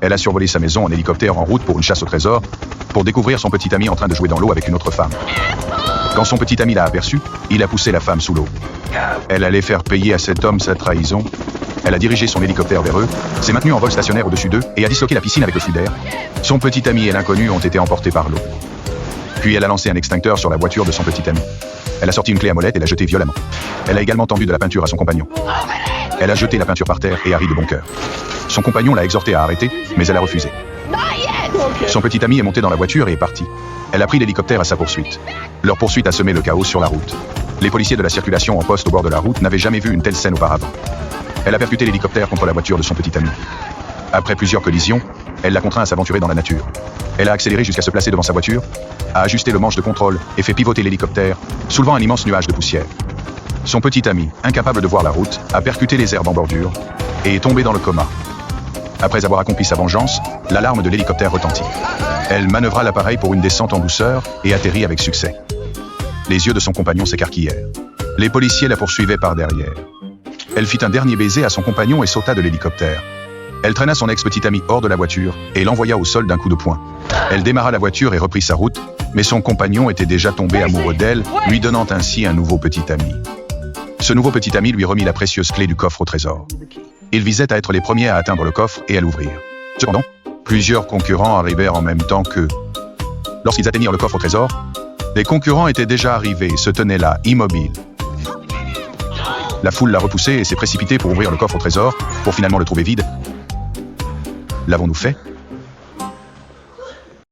Elle a survolé sa maison en hélicoptère en route pour une chasse au trésor, pour découvrir son petit ami en train de jouer dans l'eau avec une autre femme. Quand son petit ami l'a aperçu, il a poussé la femme sous l'eau. Elle allait faire payer à cet homme sa trahison. Elle a dirigé son hélicoptère vers eux, s'est maintenue en vol stationnaire au-dessus d'eux et a disloqué la piscine avec le flux d'air. Son petit ami et l'inconnu ont été emportés par l'eau. Puis elle a lancé un extincteur sur la voiture de son petit ami. Elle a sorti une clé à molette et l'a jetée violemment. Elle a également tendu de la peinture à son compagnon. Elle a jeté la peinture par terre et a ri de bon cœur. Son compagnon l'a exhorté à arrêter, mais elle a refusé. Son petit ami est monté dans la voiture et est parti. Elle a pris l'hélicoptère à sa poursuite. Leur poursuite a semé le chaos sur la route. Les policiers de la circulation en poste au bord de la route n'avaient jamais vu une telle scène auparavant. Elle a percuté l'hélicoptère contre la voiture de son petit ami. Après plusieurs collisions, elle l'a contraint à s'aventurer dans la nature. Elle a accéléré jusqu'à se placer devant sa voiture, a ajusté le manche de contrôle et fait pivoter l'hélicoptère, soulevant un immense nuage de poussière. Son petit ami, incapable de voir la route, a percuté les herbes en bordure et est tombé dans le coma. Après avoir accompli sa vengeance, l'alarme de l'hélicoptère retentit. Elle manœuvra l'appareil pour une descente en douceur et atterrit avec succès. Les yeux de son compagnon s'écarquillèrent. Les policiers la poursuivaient par derrière. Elle fit un dernier baiser à son compagnon et sauta de l'hélicoptère. Elle traîna son ex-petit ami hors de la voiture et l'envoya au sol d'un coup de poing. Elle démarra la voiture et reprit sa route, mais son compagnon était déjà tombé amoureux d'elle, lui donnant ainsi un nouveau petit ami. Ce nouveau petit ami lui remit la précieuse clé du coffre au trésor. Ils visaient à être les premiers à atteindre le coffre et à l'ouvrir. Cependant, plusieurs concurrents arrivèrent en même temps qu'eux. Lorsqu'ils atteignirent le coffre au trésor, les concurrents étaient déjà arrivés et se tenaient là, immobiles. La foule l'a repoussé et s'est précipitée pour ouvrir le coffre au trésor, pour finalement le trouver vide. L'avons-nous fait ?